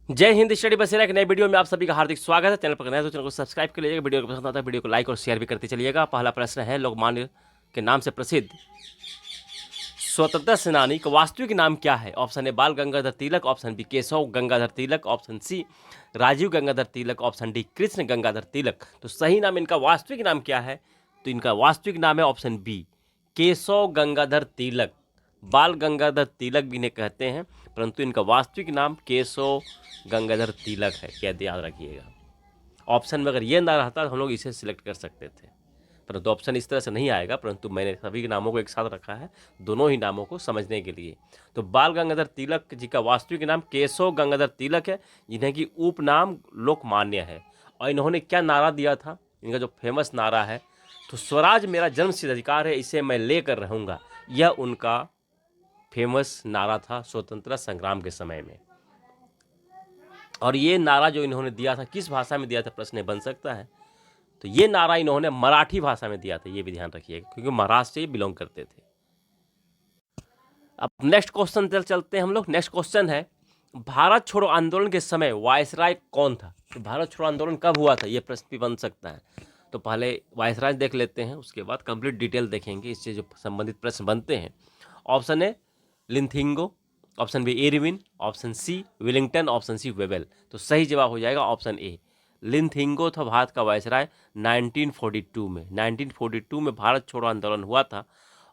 जय हिंद। स्टडी बसेरा एक नई वीडियो में आप सभी का हार्दिक स्वागत है। चैनल पर नए तो चैनल को सब्सक्राइब कर लीजिएगा। वीडियो को पसंद आता है वीडियो को लाइक और शेयर भी करते चलिएगा। पहला प्रश्न है, लोकमान्य के नाम से प्रसिद्ध स्वतंत्रता सेनानी का वास्तविक नाम क्या है? ऑप्शन ए बाल Gangadhar Tilak, option B Keshav Gangadhar Tilak, option C Rajiv Gangadhar Tilak, option D Krishna Gangadhar Tilak. तो सही नाम इनका वास्तविक नाम क्या है? तो इनका वास्तविक नाम है ऑप्शन बी केशव गंगाधर तिलक। बाल गंगाधर तिलक भी इन्हें कहते हैं, परंतु इनका वास्तविक नाम केशव गंगाधर तिलक है। क्या याद रखिएगा, ऑप्शन में अगर ये ना रहता तो हम लोग इसे सिलेक्ट कर सकते थे, परंतु ऑप्शन इस तरह से नहीं आएगा। परंतु मैंने सभी के नामों को एक साथ रखा है, दोनों ही नामों को समझने के लिए। तो बाल गंगाधर तिलक जी का वास्तविक नाम केशव गंगाधर तिलक है, जिन्हें की उपनाम लोकमान्य है। और इन्होंने क्या नारा दिया था? इनका जो फेमस नारा है, तो स्वराज मेरा जन्मसिद्ध अधिकार है, इसे मैं लेकर रहूँगा। यह उनका फेमस नारा था स्वतंत्रता संग्राम के समय में। और ये नारा जो इन्होंने दिया था, किस भाषा में दिया था प्रश्न बन सकता है। तो ये नारा इन्होंने मराठी भाषा में दिया था, ये भी ध्यान रखिएगा, क्योंकि महाराष्ट्र से बिलोंग करते थे। अब नेक्स्ट क्वेश्चन चलते हैं हम लोग। नेक्स्ट क्वेश्चन है, भारत छोड़ो आंदोलन के समय वायसराय कौन था? तो भारत छोड़ो आंदोलन कब हुआ था, ये प्रश्न भी बन सकता है। तो पहले वायसराय देख लेते हैं, उसके बाद कंप्लीट डिटेल देखेंगे, इससे जो संबंधित प्रश्न बनते हैं। ऑप्शन ए लिंथिंगो, option B Erwin, option C Wellington, option C Webel. तो सही जवाब हो जाएगा ऑप्शन ए लिंथिंगो था भारत का वायसराय 1942 में। 1942 में भारत छोड़ो आंदोलन हुआ था।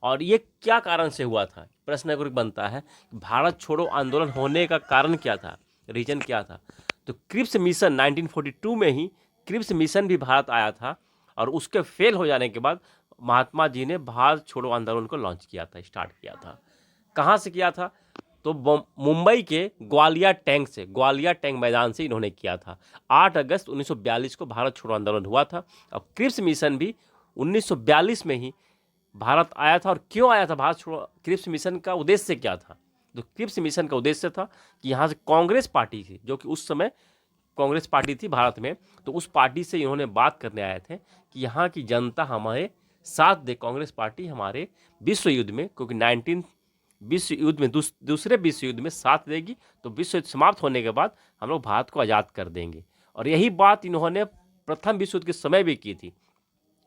और ये क्या कारण से हुआ था, प्रश्न बनता है, भारत छोड़ो आंदोलन होने का कारण क्या था, रीजन क्या था? तो क्रिप्स मिशन 1942 में ही क्रिप्स मिशन भी भारत आया था, और उसके फेल हो जाने के बाद महात्मा जी ने भारत छोड़ो आंदोलन को लॉन्च किया था, स्टार्ट किया था। कहाँ से किया था? तो मुंबई के ग्वालियर टैंक से, ग्वालियर टैंक मैदान से इन्होंने किया था। 8 अगस्त 1942 को भारत छोड़ो आंदोलन हुआ था। और क्रिप्स मिशन भी 1942 में ही भारत आया था। और क्यों आया था भारत छोड़ो? क्रिप्स मिशन का उद्देश्य क्या था? तो क्रिप्स मिशन का उद्देश्य था कि यहाँ से कांग्रेस पार्टी थी, जो कि उस समय कांग्रेस पार्टी थी भारत में, तो उस पार्टी से इन्होंने बात करने आए थे कि यहाँ की जनता हमारे साथ दे, कांग्रेस पार्टी हमारे विश्व युद्ध में, क्योंकि 19 विश्व युद्ध में दूसरे विश्व युद्ध में साथ देगी, तो विश्व युद्ध समाप्त होने के बाद हम लोग भारत को आज़ाद कर देंगे। और यही बात इन्होंने प्रथम विश्व युद्ध के समय भी की थी।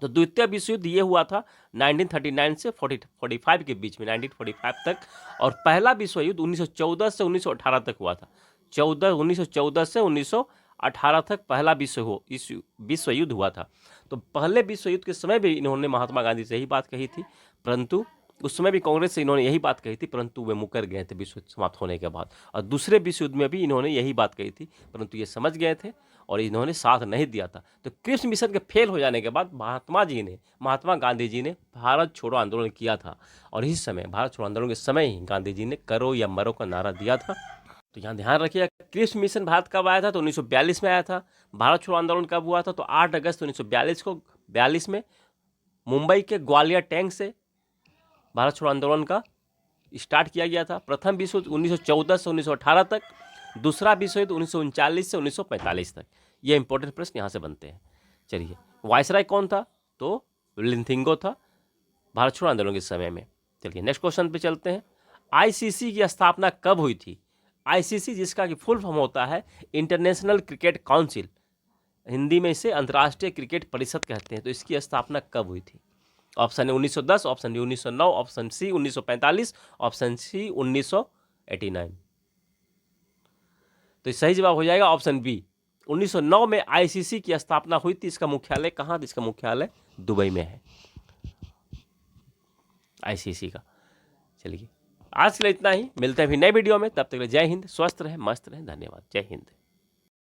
तो द्वितीय विश्व युद्ध ये हुआ था 1939 से 45 के बीच में, 1945 तक। और पहला विश्व युद्ध 1914 से 1918 तक हुआ था। 1914 से 1918 तक पहला विश्व युद्ध हुआ था। तो पहले विश्व युद्ध के समय भी इन्होंने महात्मा गांधी से यही बात कही थी, परंतु उस समय भी कांग्रेस से इन्होंने यही बात कही थी, परंतु वे मुकर गए थे विश्व युद्ध समाप्त होने के बाद। और दूसरे विश्व युद्ध में भी इन्होंने यही बात कही थी, परंतु ये समझ गए थे और इन्होंने साथ नहीं दिया था। तो क्रिप्स मिशन के फेल हो जाने के बाद महात्मा गांधी जी ने भारत छोड़ो आंदोलन किया था। और इस समय भारत छोड़ो आंदोलन के समय ही गांधी जी ने करो या मरो का नारा दिया था। तो यहाँ ध्यान रखिएगा, क्रिप्स मिशन भारत कब आया था? तो 1942 में आया था। भारत छोड़ो आंदोलन कब हुआ था? तो 8 अगस्त 1942 में मुंबई के ग्वालियर टैंक से भारत छोड़ो आंदोलन का स्टार्ट किया गया था। प्रथम विश्व युद्ध 1914 से 1918 तक, दूसरा विश्व युद्ध 1939 से 1945 तक। ये इंपॉर्टेंट प्रश्न यहाँ से बनते हैं। चलिए, वायसराय कौन था? तो लिंथिंगो था भारत छोड़ो आंदोलन के समय में। चलिए नेक्स्ट क्वेश्चन पे चलते हैं। आईसीसी की स्थापना कब हुई थी? आईसीसी, जिसका कि फुल फॉर्म होता है इंटरनेशनल क्रिकेट काउंसिल, हिंदी में इसे अंतर्राष्ट्रीय क्रिकेट परिषद कहते हैं। तो इसकी स्थापना कब हुई थी? Option A 1910, option D 1909, option C 1945, option C 1989। तो सही जवाब हो जाएगा ऑप्शन बी 1909 में आईसीसी की स्थापना हुई थी। इसका मुख्यालय कहाँ? इसका मुख्यालय दुबई में है, आईसीसी का। चलिए, आज के लिए इतना ही, मिलते हैं भी नए वीडियो में। तब तक के लिए जय हिंद, स्वस्थ रहें, मस्त रहें, धन्यवाद। जय हिंद।